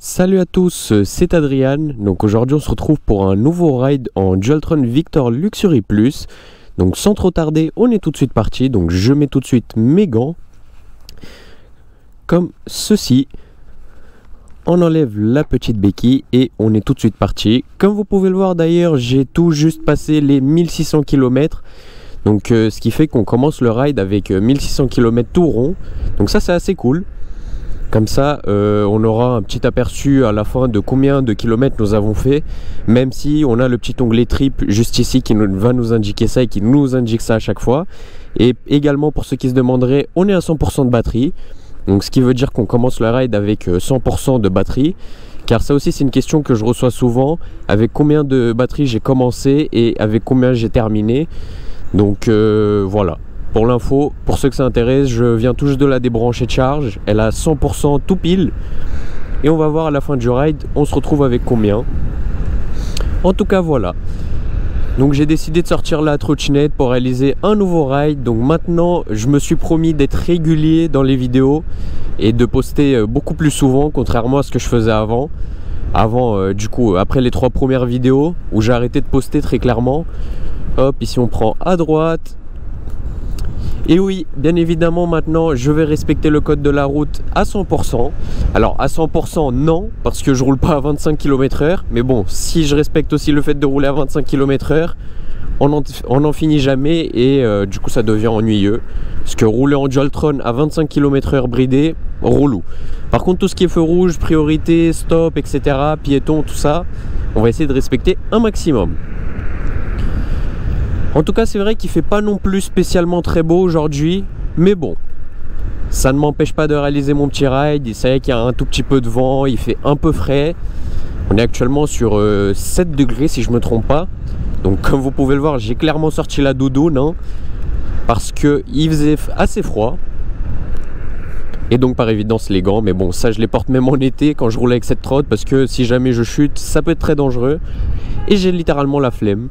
Salut à tous, c'est Adrian. Donc aujourd'hui on se retrouve pour un nouveau ride en Dualtron Victor Luxury Plus. Donc sans trop tarder, on est tout de suite parti. Donc je mets tout de suite mes gants comme ceci. On enlève la petite béquille et on est tout de suite parti. Comme vous pouvez le voir d'ailleurs, j'ai tout juste passé les 1600 km. Donc ce qui fait qu'on commence le ride avec 1600 km tout rond. Donc ça c'est assez cool. Comme ça, on aura un petit aperçu à la fin de combien de kilomètres nous avons fait. Même si on a le petit onglet trip juste ici qui va nous indiquer ça et qui nous indique ça à chaque fois. Et également pour ceux qui se demanderaient, on est à 100% de batterie. Donc ce qui veut dire qu'on commence le ride avec 100% de batterie. Car ça aussi c'est une question que je reçois souvent. Avec combien de batterie j'ai commencé et avec combien j'ai terminé. Donc voilà. Pour l'info, pour ceux que ça intéresse, je viens tout juste de la débrancher de charge. Elle a 100% tout pile. Et on va voir à la fin du ride, on se retrouve avec combien. En tout cas, voilà. Donc j'ai décidé de sortir la trottinette pour réaliser un nouveau ride. Donc maintenant, je me suis promis d'être régulier dans les vidéos et de poster beaucoup plus souvent, contrairement à ce que je faisais avant. Du coup, après les 3 premières vidéos où j'ai arrêté de poster très clairement. Hop, ici on prend à droite. Et oui, bien évidemment maintenant je vais respecter le code de la route à 100%. Alors à 100% non, parce que je roule pas à 25 km/h. Mais bon, si je respecte aussi le fait de rouler à 25 km/h, on n'en finit jamais et du coup ça devient ennuyeux. Parce que rouler en Dualtron à 25 km/h bridé, relou. Par contre tout ce qui est feu rouge, priorité, stop, etc., piéton, tout ça, on va essayer de respecter un maximum. En tout cas, c'est vrai qu'il fait pas non plus spécialement très beau aujourd'hui, mais bon, ça ne m'empêche pas de réaliser mon petit ride. C'est vrai qu'il y a un tout petit peu de vent, il fait un peu frais. On est actuellement sur 7 degrés si je me trompe pas. Donc comme vous pouvez le voir, j'ai clairement sorti la doudoune, hein, parce qu'il faisait assez froid. Et donc par évidence les gants, mais bon ça je les porte même en été quand je roule avec cette trotte, parce que si jamais je chute, ça peut être très dangereux. Et j'ai littéralement la flemme.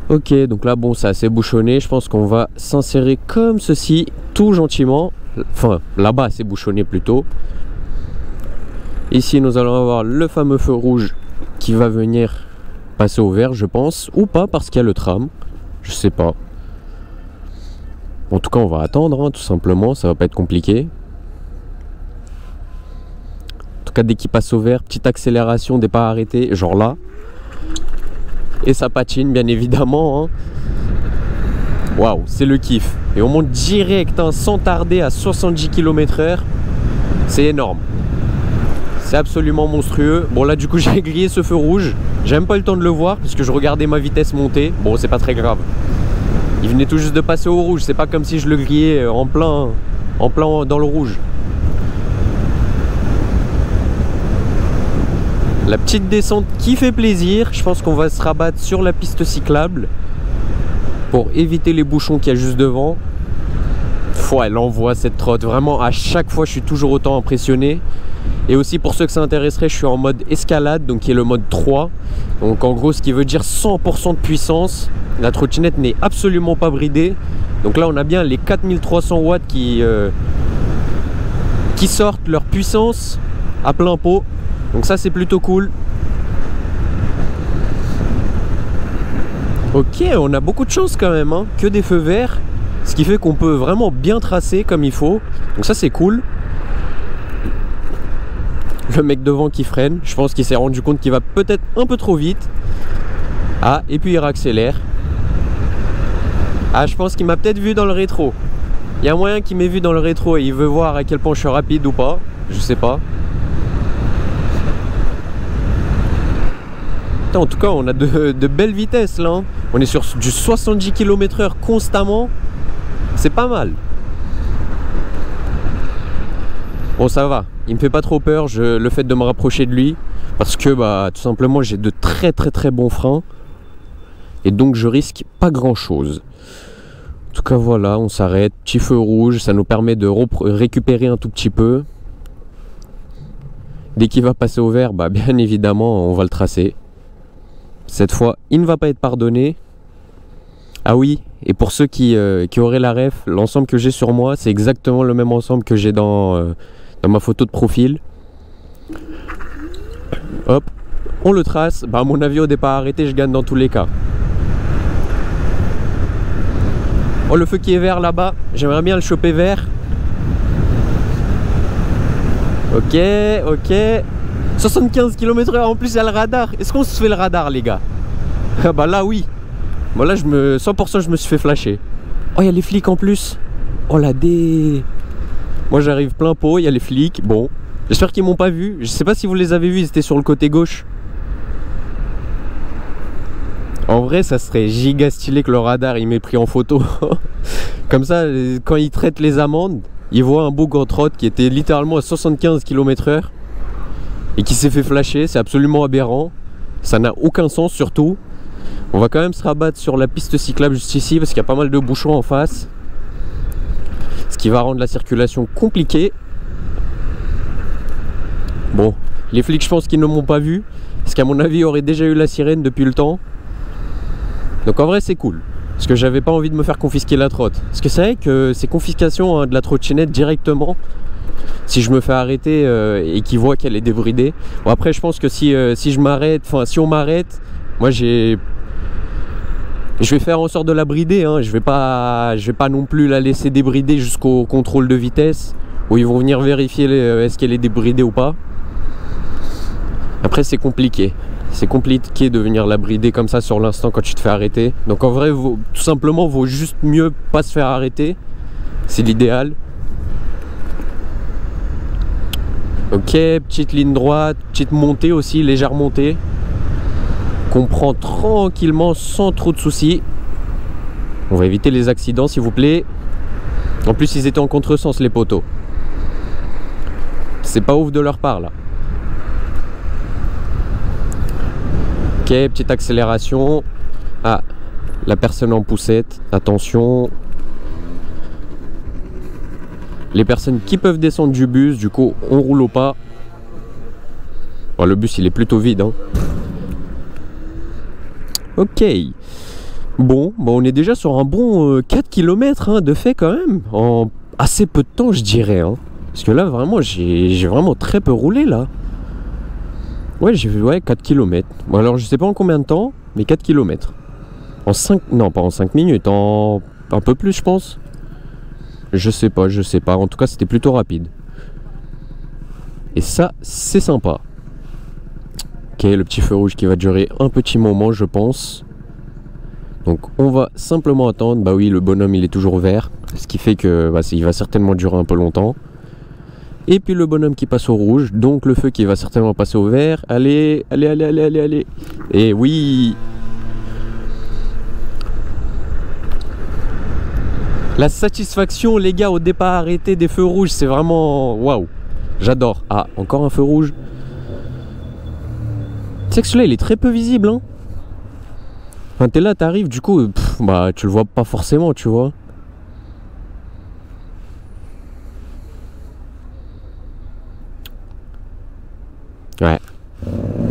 Ok, donc là bon c'est assez bouchonné, je pense qu'on va s'insérer comme ceci, tout gentiment. Enfin là-bas c'est bouchonné plutôt. Ici nous allons avoir le fameux feu rouge qui va venir passer au vert je pense, ou pas parce qu'il y a le tram, je sais pas. En tout cas on va attendre hein, tout simplement, ça va pas être compliqué. En tout cas dès qu'il passe au vert, petite accélération, départ arrêté, genre là. Et ça patine bien évidemment hein. Waouh, c'est le kiff. Et on monte direct hein, sans tarder à 70 km/h. C'est énorme. C'est absolument monstrueux. Bon là du coup j'ai grillé ce feu rouge. J'ai même pas eu le temps de le voir parce que je regardais ma vitesse monter. Bon c'est pas très grave. Il venait tout juste de passer au rouge. C'est pas comme si je le grillais en plein dans le rouge. La petite descente qui fait plaisir. Je pense qu'on va se rabattre sur la piste cyclable pour éviter les bouchons qu'il y a juste devant. Elle envoie cette trotte. Vraiment, à chaque fois, je suis toujours autant impressionné. Et aussi, pour ceux que ça intéresserait, je suis en mode escalade, donc qui est le mode 3. Donc, en gros, ce qui veut dire 100% de puissance. La trottinette n'est absolument pas bridée. Donc là, on a bien les 4300 watts qui sortent leur puissance à plein pot. Donc ça c'est plutôt cool. Ok, on a beaucoup de chance quand même hein, que des feux verts. Ce qui fait qu'on peut vraiment bien tracer comme il faut. Donc ça c'est cool. Le mec devant qui freine, je pense qu'il s'est rendu compte qu'il va peut-être un peu trop vite. Ah, et puis il réaccélère. Ah, je pense qu'il m'a peut-être vu dans le rétro. Il y a moyen qu'il m'ait vu dans le rétro et il veut voir à quel point je suis rapide ou pas. Je sais pas. En tout cas on a de belles vitesses là hein. On est sur du 70 km/h constamment. C'est pas mal. Bon ça va, il me fait pas trop peur le fait de me rapprocher de lui. Parce que bah tout simplement j'ai de très bons freins. Et donc je risque pas grand chose. En tout cas voilà, on s'arrête, petit feu rouge. Ça nous permet de récupérer un tout petit peu. Dès qu'il va passer au vert, bah bien évidemment on va le tracer. Cette fois, il ne va pas être pardonné. Ah oui, et pour ceux qui auraient la ref, l'ensemble que j'ai sur moi, c'est exactement le même ensemble que j'ai dans ma photo de profil. Hop, on le trace. Bah, à mon avis, au départ arrêté, je gagne dans tous les cas. Oh, le feu qui est vert là-bas, j'aimerais bien le choper vert. Ok, ok. 75 km/h, en plus il y a le radar. Est-ce qu'on se fait le radar, les gars? Ah bah là, oui. Bon là, 100% je me suis fait flasher. Oh, il y a les flics en plus. Oh la dé. Moi j'arrive plein pot, il y a les flics. Bon, j'espère qu'ils m'ont pas vu. Je sais pas si vous les avez vus, ils étaient sur le côté gauche. En vrai, ça serait giga stylé que le radar il m'ait pris en photo. Comme ça, quand ils traitent les amendes, ils voient un beau Gotrot qui était littéralement à 75 km/h et qui s'est fait flasher. C'est absolument aberrant. Ça n'a aucun sens surtout. On va quand même se rabattre sur la piste cyclable juste ici parce qu'il y a pas mal de bouchons en face. Ce qui va rendre la circulation compliquée. Bon, les flics je pense qu'ils ne m'ont pas vu. Parce qu'à mon avis il aurait déjà eu la sirène depuis le temps. Donc en vrai c'est cool. Parce que j'avais pas envie de me faire confisquer la trotte. Parce que c'est vrai que c'est confiscation de la trottinette directement. Si je me fais arrêter et qu'ils voient qu'elle est débridée. Bon après je pense que si je m'arrête, enfin si on m'arrête, moi je vais faire en sorte de la brider, hein. Je vais pas non plus la laisser débrider jusqu'au contrôle de vitesse où ils vont venir vérifier est-ce qu'elle est débridée ou pas. Après c'est compliqué. C'est compliqué de venir la brider comme ça sur l'instant quand tu te fais arrêter. Donc en vrai, tout simplement, vaut juste mieux pas se faire arrêter. C'est l'idéal. Ok, petite ligne droite, petite montée aussi, légère montée. Qu'on prend tranquillement sans trop de soucis. On va éviter les accidents s'il vous plaît. En plus ils étaient en contresens les poteaux. C'est pas ouf de leur part là. Ok, petite accélération. Ah, la personne en poussette, attention. Les personnes qui peuvent descendre du bus, du coup on roule au pas. Bon, le bus il est plutôt vide hein. Ok. Bon, on est déjà sur un bon 4 km hein, de fait quand même. En assez peu de temps je dirais hein. Parce que là vraiment j'ai vraiment très peu roulé là. Ouais, j'ai vu 4 km. Bon, alors je sais pas en combien de temps, mais 4 km. En 5... Non, pas en 5 minutes, en un peu plus je pense. Je sais pas. En tout cas, c'était plutôt rapide. Et ça, c'est sympa. Ok, le petit feu rouge qui va durer un petit moment, je pense. Donc, on va simplement attendre. Bah oui, le bonhomme, il est toujours vert. Ce qui fait que il va certainement durer un peu longtemps. Et puis le bonhomme qui passe au rouge, donc le feu qui va certainement passer au vert. Allez. Et oui. La satisfaction les gars au départ arrêté des feux rouges, c'est vraiment waouh. J'adore. Ah, encore un feu rouge. Tu sais que celui-là il est très peu visible hein. Enfin t'es là, t'arrives, du coup tu le vois pas forcément, tu vois. Ouais,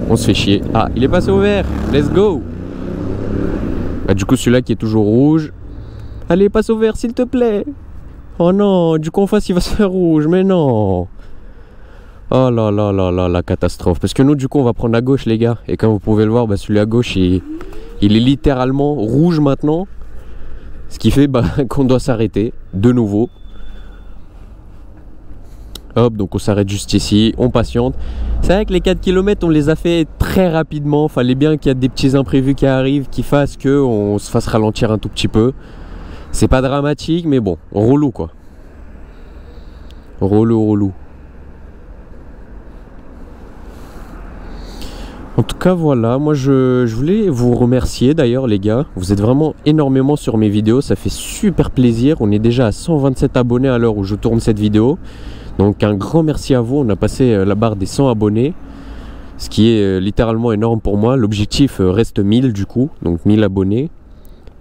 on se fait chier. Ah, il est passé au vert. Let's go. Bah, du coup, celui-là qui est toujours rouge. Allez, passe au vert, s'il te plaît. Oh non, du coup, en face, il va se faire rouge. Mais non. Oh là là là là, la catastrophe. Parce que nous, du coup, on va prendre à gauche, les gars. Et comme vous pouvez le voir, celui à gauche, il est littéralement rouge maintenant. Ce qui fait qu'on doit s'arrêter de nouveau. Hop, donc on s'arrête juste ici, on patiente. C'est vrai que les 4 km on les a fait très rapidement. Fallait bien qu'il y ait des petits imprévus qui arrivent, qui fassent qu'on se fasse ralentir un tout petit peu. C'est pas dramatique, mais bon, relou quoi. Relou. En tout cas voilà, moi je voulais vous remercier d'ailleurs les gars. Vous êtes vraiment énormément sur mes vidéos, ça fait super plaisir. On est déjà à 127 abonnés à l'heure où je tourne cette vidéo. Donc un grand merci à vous, on a passé la barre des 100 abonnés. Ce qui est littéralement énorme pour moi. L'objectif reste 1000 du coup, donc 1000 abonnés.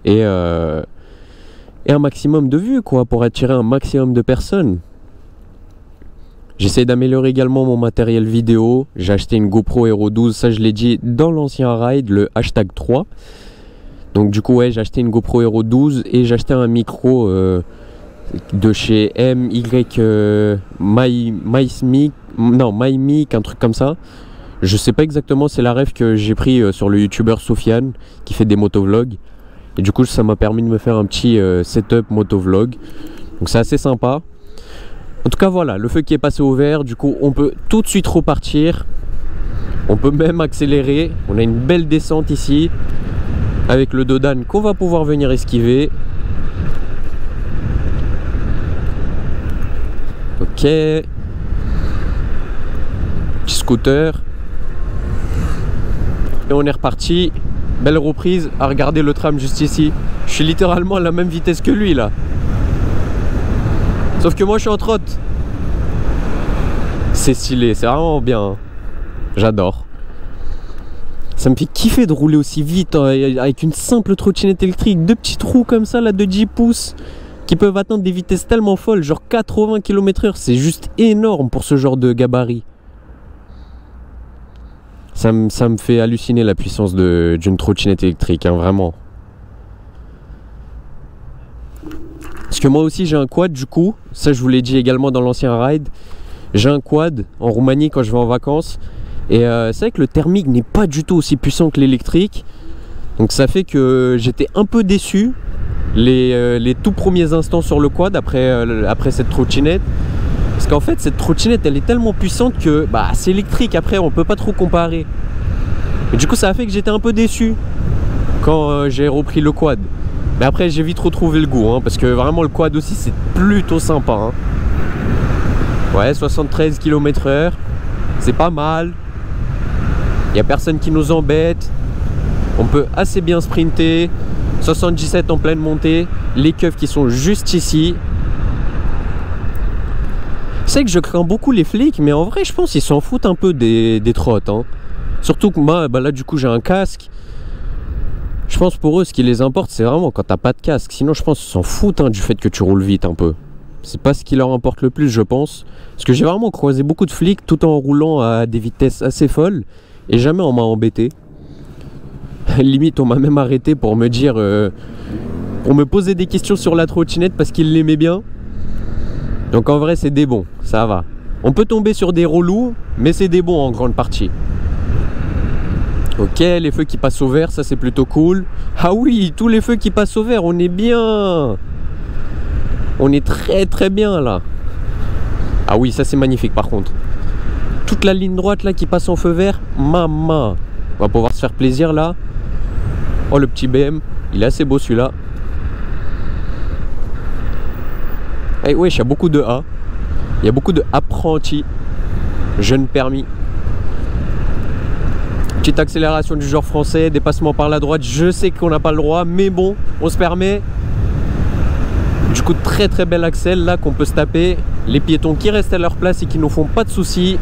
Et un maximum de vues quoi, pour attirer un maximum de personnes. J'essaie d'améliorer également mon matériel vidéo. J'ai acheté une GoPro Hero 12, ça je l'ai dit dans l'ancien ride, le hashtag 3. Donc du coup ouais, j'ai acheté une GoPro Hero 12 et j'ai acheté un micro de chez MY MyMic, un truc comme ça. Je sais pas exactement, c'est la ref que j'ai pris sur le youtubeur Sofiane qui fait des motovlogs. Et du coup ça m'a permis de me faire un petit setup motovlog. Donc c'est assez sympa. En tout cas voilà, le feu qui est passé au vert, du coup on peut tout de suite repartir. On peut même accélérer. On a une belle descente ici. Avec le Dodan qu'on va pouvoir venir esquiver. Ok. Petit scooter. Et on est reparti. Belle reprise à regarder le tram juste ici. Je suis littéralement à la même vitesse que lui là. Sauf que moi je suis en trotte. C'est stylé, c'est vraiment bien. J'adore. Ça me fait kiffer de rouler aussi vite avec une simple trottinette électrique. Deux petits trous comme ça là de 10 pouces qui peuvent atteindre des vitesses tellement folles, genre 80 km/h. C'est juste énorme pour ce genre de gabarit. Ça me fait halluciner la puissance d'une trottinette électrique, hein, vraiment. Parce que moi aussi j'ai un quad du coup, ça je vous l'ai dit également dans l'ancien ride. J'ai un quad en Roumanie quand je vais en vacances. Et c'est vrai que le thermique n'est pas du tout aussi puissant que l'électrique. Donc ça fait que j'étais un peu déçu les tout premiers instants sur le quad après cette trottinette. Parce qu'en fait cette trottinette elle est tellement puissante que bah, c'est électrique, après on peut pas trop comparer. Et du coup ça a fait que j'étais un peu déçu quand j'ai repris le quad. Mais après j'ai vite retrouvé le goût hein, parce que vraiment le quad aussi c'est plutôt sympa hein. Ouais, 73 km/h, c'est pas mal. Il n'y a personne qui nous embête. On peut assez bien sprinter. 77 en pleine montée. Les keufs qui sont juste ici. C'est que je crains beaucoup les flics, mais en vrai je pense qu'ils s'en foutent un peu des trottes hein. Surtout que moi bah là du coup j'ai un casque. Je pense pour eux ce qui les importe c'est vraiment quand t'as pas de casque. Sinon je pense qu'ils s'en foutent hein, du fait que tu roules vite un peu. C'est pas ce qui leur importe le plus je pense. Parce que j'ai vraiment croisé beaucoup de flics tout en roulant à des vitesses assez folles. Et jamais on m'a embêté. Limite on m'a même arrêté pour me dire pour me poser des questions sur la trottinette parce qu'ils l'aimaient bien. Donc en vrai c'est des bons, ça va. On peut tomber sur des relous, mais c'est des bons en grande partie. Ok, les feux qui passent au vert, ça c'est plutôt cool. Ah oui, tous les feux qui passent au vert, on est bien. On est très très bien là. Ah oui, ça c'est magnifique par contre. Toute la ligne droite là qui passe en feu vert, maman. On va pouvoir se faire plaisir là. Oh le petit BM, il est assez beau celui-là. Eh wesh, il y a beaucoup de A. Il y a beaucoup de apprentis. Jeunes permis. Petite accélération du genre français, dépassement par la droite. Je sais qu'on n'a pas le droit, mais bon, on se permet. Du coup, très très bel accel là qu'on peut se taper. Les piétons qui restent à leur place et qui nous font pas de soucis.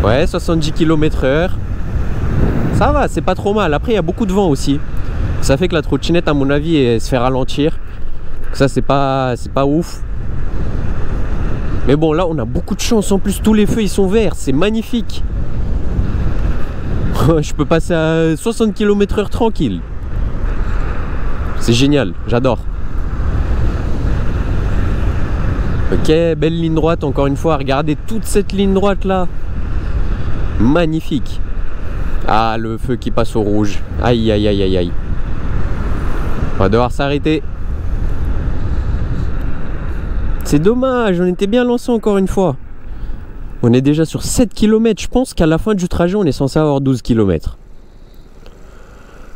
Ouais, 70 km/h. Ça va, c'est pas trop mal. Après, il y a beaucoup de vent aussi. Ça fait que la trottinette, à mon avis, elle se fait ralentir. Ça, c'est pas ouf. Mais bon, là, on a beaucoup de chance. En plus, tous les feux, ils sont verts. C'est magnifique. Je peux passer à 60 km/h tranquille. C'est génial, j'adore. Ok, belle ligne droite, encore une fois. Regardez toute cette ligne droite là. Magnifique. Ah, le feu qui passe au rouge. Aïe, aïe, aïe, aïe, aïe. On va devoir s'arrêter. C'est dommage, on était bien lancé encore une fois. On est déjà sur 7 km. Je pense qu'à la fin du trajet, on est censé avoir 12 km.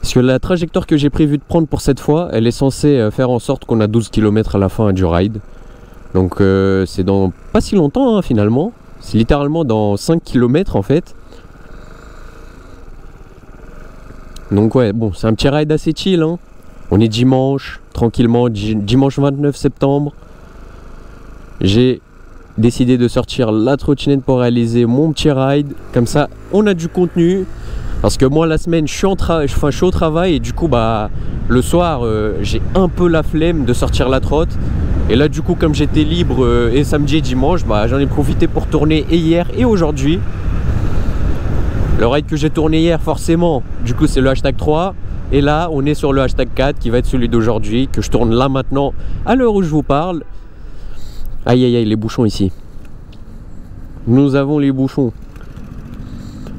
Parce que la trajectoire que j'ai prévu de prendre pour cette fois, elle est censée faire en sorte qu'on a 12 km à la fin du ride. Donc c'est dans pas si longtemps hein, finalement. C'est littéralement dans 5 km en fait. Donc ouais, bon, c'est un petit ride assez chill hein. On est dimanche, tranquillement, dimanche 29 septembre. J'ai décidé de sortir la trottinette pour réaliser mon petit ride. Comme ça, on a du contenu. Parce que moi, la semaine, je suis au travail. Et du coup, bah, le soir, j'ai un peu la flemme de sortir la trotte. Et là, du coup, comme j'étais libre et samedi et dimanche, bah, j'en ai profité pour tourner et hier et aujourd'hui. Le ride que j'ai tourné hier, forcément, du coup, c'est le hashtag 3. Et là, on est sur le hashtag 4 qui va être celui d'aujourd'hui, que je tourne là maintenant, à l'heure où je vous parle. Aïe aïe aïe, les bouchons ici. Nous avons les bouchons.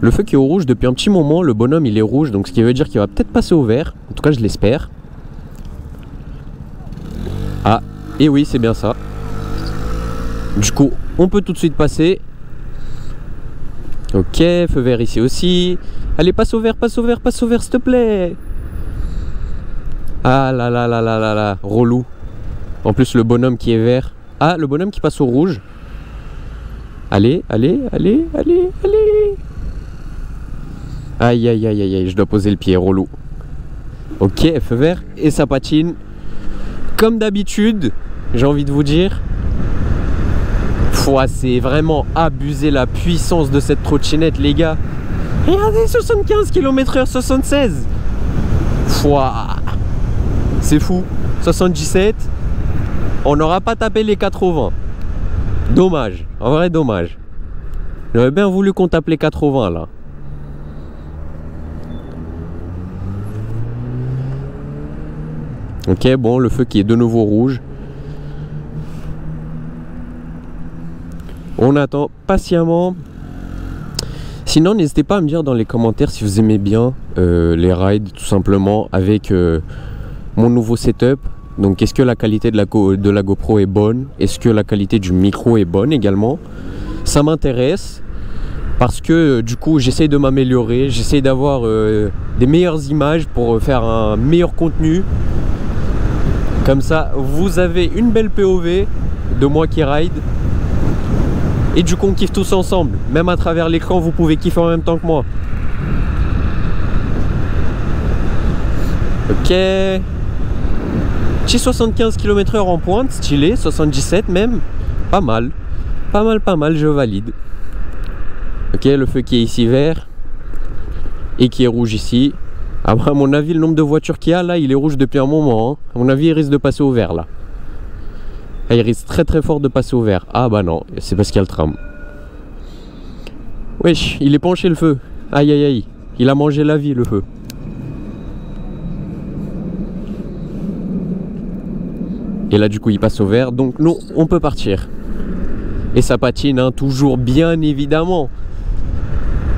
Le feu qui est au rouge depuis un petit moment, le bonhomme il est rouge, donc ce qui veut dire qu'il va peut-être passer au vert. En tout cas je l'espère. Ah, et oui c'est bien ça. Du coup on peut tout de suite passer. Ok, feu vert ici aussi. Allez, passe au vert, passe au vert, passe au vert, s'il te plaît. Ah là là là là là là, relou. En plus le bonhomme qui est vert. Ah, le bonhomme qui passe au rouge. Allez, allez, allez, allez, allez. Aïe, aïe, aïe, aïe, aïe, je dois poser le pied, relou. Ok, feu vert, et ça patine. Comme d'habitude, j'ai envie de vous dire. C'est vraiment abusé la puissance de cette trottinette, les gars. Regardez, 75 km/h, 76. C'est fou. 77. On n'aura pas tapé les 80. Dommage, en vrai dommage. J'aurais bien voulu qu'on tape les 80 là. Ok, bon, le feu qui est de nouveau rouge. On attend patiemment. Sinon, n'hésitez pas à me dire dans les commentaires si vous aimez bien les rides, tout simplement, avec mon nouveau setup. Donc, est-ce que la qualité de la GoPro est bonne? Est-ce que la qualité du micro est bonne également? Ça m'intéresse parce que du coup, j'essaye de m'améliorer. J'essaye d'avoir des meilleures images pour faire un meilleur contenu. Comme ça, vous avez une belle POV de moi qui ride. Et du coup, on kiffe tous ensemble. Même à travers l'écran, vous pouvez kiffer en même temps que moi. Ok. Petit 75 km/h en pointe, stylé. 77 même. Pas mal. Pas mal, pas mal, je valide. Ok, le feu qui est ici vert. Et qui est rouge ici. Après, à mon avis, le nombre de voitures qu'il y a là, il est rouge depuis un moment. Hein. À mon avis, il risque de passer au vert là. Ah, il risque très très fort de passer au vert. Ah bah non, c'est parce qu'il y a le tram. Wesh, il est penché le feu. Aïe aïe aïe, il a mangé la vie le feu. Et là du coup il passe au vert, donc nous on peut partir. Et ça patine, hein, toujours bien évidemment.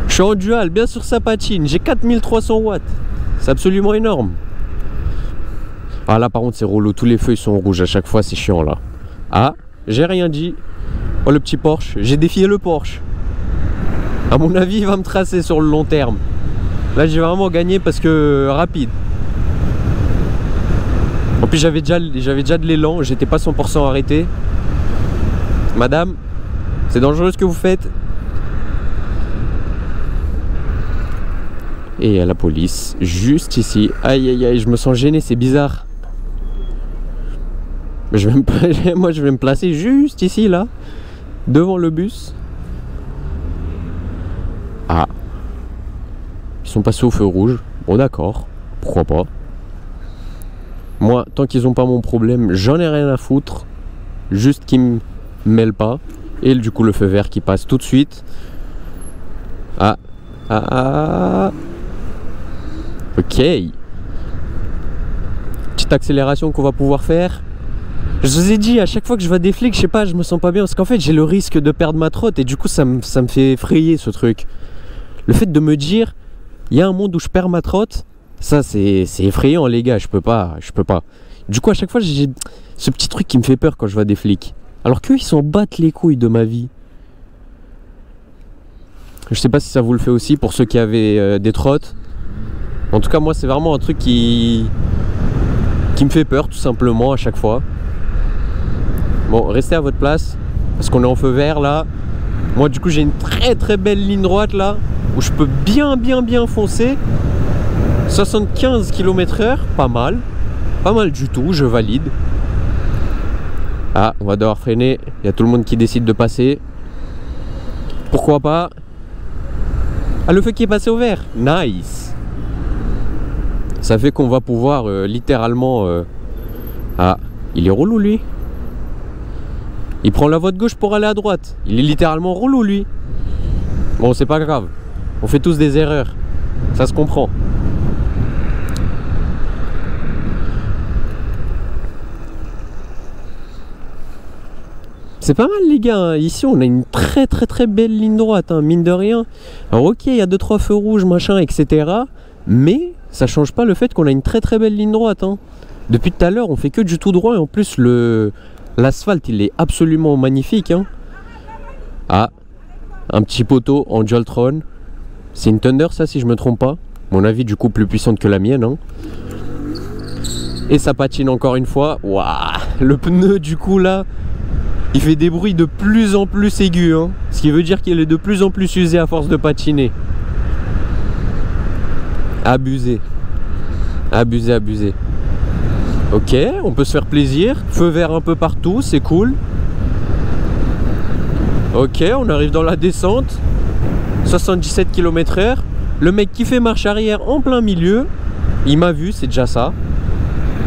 Je suis en dual, bien sûr ça patine, j'ai 4300 watts. C'est absolument énorme. Ah là par contre c'est relou, tous les feux ils sont rouges à chaque fois, c'est chiant là. Ah, j'ai rien dit. Oh le petit Porsche, j'ai défié le Porsche. À mon avis il va me tracer sur le long terme. Là j'ai vraiment gagné parce que rapide. En plus j'avais déjà de l'élan, j'étais pas 100% arrêté. Madame, c'est dangereux ce que vous faites. Et il y a la police, juste ici. Aïe aïe aïe, je me sens gêné, c'est bizarre. Moi je vais me placer juste ici là, devant le bus. Ah, ils sont passés au feu rouge. Bon d'accord, pourquoi pas. Moi tant qu'ils n'ont pas mon problème, j'en ai rien à foutre. Juste qu'ils me mêlent pas. Et du coup le feu vert qui passe tout de suite. Ah, ah, ah. Ok. Petite accélération qu'on va pouvoir faire. Je vous ai dit, à chaque fois que je vois des flics, je sais pas, je me sens pas bien. Parce qu'en fait, j'ai le risque de perdre ma trotte. Et du coup, ça me fait effrayer ce truc. Le fait de me dire, il y a un monde où je perds ma trotte, ça, c'est effrayant, les gars. Je peux pas. Du coup, à chaque fois, j'ai ce petit truc qui me fait peur quand je vois des flics. Alors qu'eux, ils s'en battent les couilles de ma vie. Je sais pas si ça vous le fait aussi pour ceux qui avaient des trottes. En tout cas, moi, c'est vraiment un truc qui me fait peur, tout simplement, à chaque fois. Bon, restez à votre place, parce qu'on est en feu vert, là. Moi, du coup, j'ai une très très belle ligne droite, là, où je peux bien foncer. 75 km/h, pas mal. Pas mal du tout, je valide. Ah, on va devoir freiner. Il y a tout le monde qui décide de passer. Pourquoi pas? Ah, le feu qui est passé au vert. Nice. Ça fait qu'on va pouvoir littéralement... Ah, il est relou lui. Il prend la voie de gauche pour aller à droite. Il est littéralement relou lui. Bon, c'est pas grave. On fait tous des erreurs. Ça se comprend. C'est pas mal les gars, hein. Ici on a une très belle ligne droite, hein, mine de rien. Alors ok, il y a 2-3 feux rouges, machin, etc. Mais ça change pas le fait qu'on a une très belle ligne droite, hein. Depuis tout à l'heure on fait que du tout droit et en plus l'asphalte il est absolument magnifique, hein. Ah, un petit poteau en Dualtron. C'est une Thunder ça si je me trompe pas. Mon avis du coup plus puissante que la mienne, hein. Et ça patine encore une fois. Waouh, le pneu du coup là, il fait des bruits de plus en plus aigus, hein. Ce qui veut dire qu'il est de plus en plus usé à force de patiner. Abusé. Abusé. Ok, on peut se faire plaisir. Feu vert un peu partout, c'est cool. Ok, on arrive dans la descente. 77 km/h. Le mec qui fait marche arrière en plein milieu. Il m'a vu, c'est déjà ça.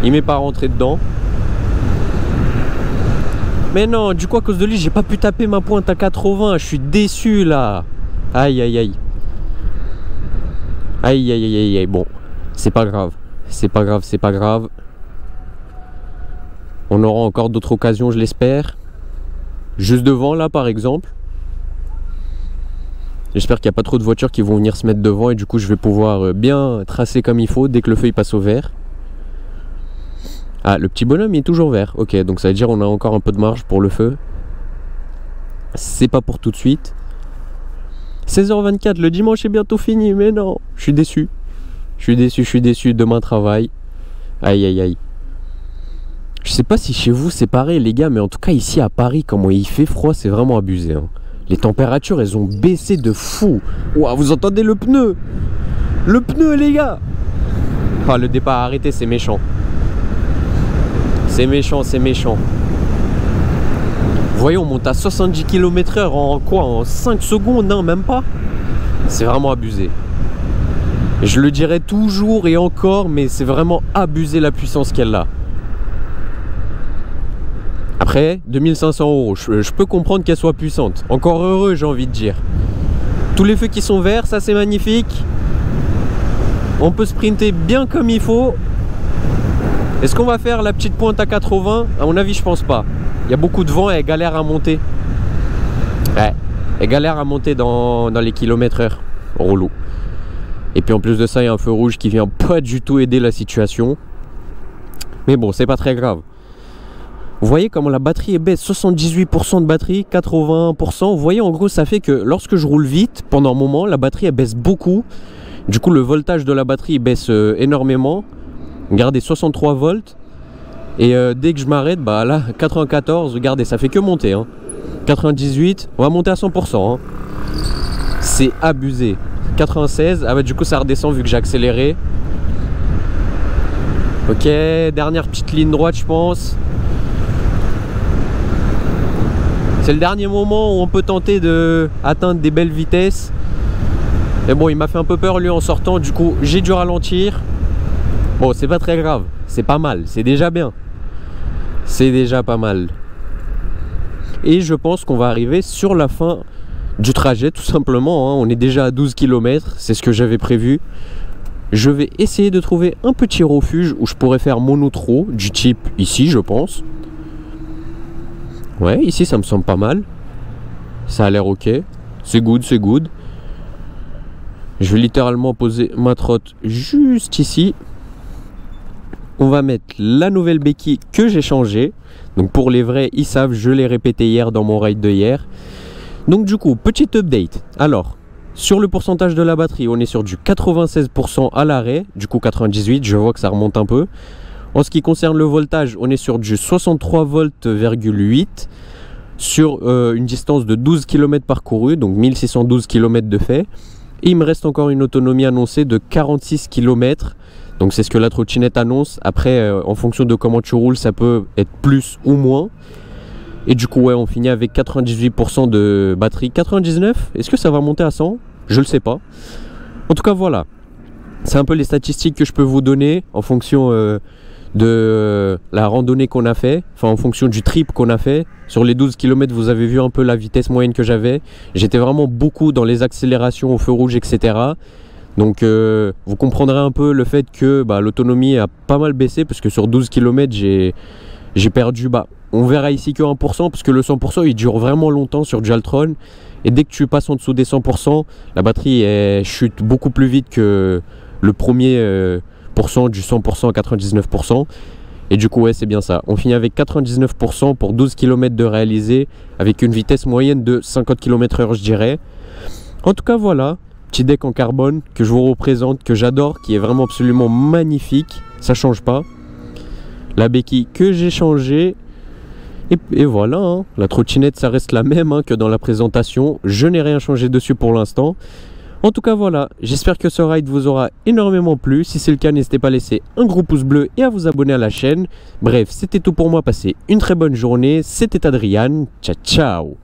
Il m'est pas rentré dedans. Mais non, du coup à cause de lui j'ai pas pu taper ma pointe à 80. Je suis déçu là. Aïe. Bon, c'est pas grave. C'est pas grave. On aura encore d'autres occasions, je l'espère. Juste devant là par exemple. J'espère qu'il n'y a pas trop de voitures qui vont venir se mettre devant et du coup je vais pouvoir bien tracer comme il faut dès que le feu il passe au vert. Ah, le petit bonhomme il est toujours vert. Ok, donc ça veut dire on a encore un peu de marge pour le feu. C'est pas pour tout de suite. 16h24, le dimanche est bientôt fini, mais non, je suis déçu. Je suis déçu, demain travail. Aïe. Je sais pas si chez vous c'est pareil les gars, mais en tout cas ici à Paris, comment il fait froid, c'est vraiment abusé, hein. Les températures, elles ont baissé de fou. Ouah, vous entendez le pneu? Le pneu les gars. Ah, le départ arrêté, c'est méchant. C'est méchant. Voyons, on monte à 70 km/h en quoi? En 5 secondes, non, même pas. C'est vraiment abusé. Je le dirai toujours et encore, mais c'est vraiment abusé la puissance qu'elle a. Après, 2500 €, je peux comprendre qu'elle soit puissante. Encore heureux, j'ai envie de dire. Tous les feux qui sont verts, ça c'est magnifique. On peut sprinter bien comme il faut. Est-ce qu'on va faire la petite pointe à 80? À mon avis, je pense pas. Il y a beaucoup de vent et elle galère à monter. Ouais, elle galère à monter dans les kilomètres/heure. Relou. Et puis en plus de ça, il y a un feu rouge qui vient pas du tout aider la situation. Mais bon, c'est pas très grave. Vous voyez comment la batterie baisse, 78% de batterie, 81%. Vous voyez en gros ça fait que lorsque je roule vite, pendant un moment, la batterie elle baisse beaucoup. Du coup le voltage de la batterie baisse énormément. Regardez, 63 volts. Et dès que je m'arrête, bah là 94, regardez, ça fait que monter, hein. 98, on va monter à 100%, hein. C'est abusé. 96, ah bah du coup ça redescend vu que j'ai accéléré. Ok, dernière petite ligne droite je pense. C'est le dernier moment où on peut tenter de atteindre des belles vitesses. Mais bon, il m'a fait un peu peur lui en sortant, du coup j'ai dû ralentir. Bon, c'est pas très grave, c'est pas mal, c'est déjà bien. C'est déjà pas mal. Et je pense qu'on va arriver sur la fin du trajet tout simplement, hein. On est déjà à 12 km, c'est ce que j'avais prévu. Je vais essayer de trouver un petit refuge où je pourrais faire mon outro, du type ici je pense. Ouais, ici ça me semble pas mal. Ça a l'air ok. C'est good, c'est good. Je vais littéralement poser ma trotte juste ici. On va mettre la nouvelle béquille que j'ai changée. Donc pour les vrais, ils savent, je l'ai répété hier dans mon ride de hier. Donc du coup, petite update. Alors, sur le pourcentage de la batterie, on est sur du 96% à l'arrêt. Du coup 98, je vois que ça remonte un peu. En ce qui concerne le voltage, on est sur du 63 volts,8 sur une distance de 12 km parcourus, donc 1612 km de fait. Et il me reste encore une autonomie annoncée de 46 km. Donc c'est ce que la trottinette annonce. Après, en fonction de comment tu roules, ça peut être plus ou moins. Et du coup, ouais, on finit avec 98% de batterie. 99? Est-ce que ça va monter à 100? Je le sais pas. En tout cas, voilà. C'est un peu les statistiques que je peux vous donner en fonction de la randonnée qu'on a fait, enfin en fonction du trip qu'on a fait. Sur les 12 km, vous avez vu un peu la vitesse moyenne que j'avais. J'étais vraiment beaucoup dans les accélérations au feu rouge, etc. Donc vous comprendrez un peu le fait que l'autonomie a pas mal baissé, parce que sur 12 km, j'ai perdu, on verra ici que 1%, parce que le 100% il dure vraiment longtemps sur du Altron. Et dès que tu passes en dessous des 100%, la batterie elle chute beaucoup plus vite que le premier pourcent du 100% à 99%. Et du coup, ouais, c'est bien ça. On finit avec 99% pour 12 km de réalisé, avec une vitesse moyenne de 50 km/h, je dirais. En tout cas, voilà. Petit deck en carbone que je vous représente, que j'adore, qui est vraiment absolument magnifique. Ça change pas. La béquille que j'ai changée. Et voilà, hein. La trottinette, ça reste la même hein, que dans la présentation. Je n'ai rien changé dessus pour l'instant. En tout cas voilà, j'espère que ce ride vous aura énormément plu. Si c'est le cas, n'hésitez pas à laisser un gros pouce bleu et à vous abonner à la chaîne. Bref, c'était tout pour moi. Passez une très bonne journée. C'était Adrian. Ciao, ciao.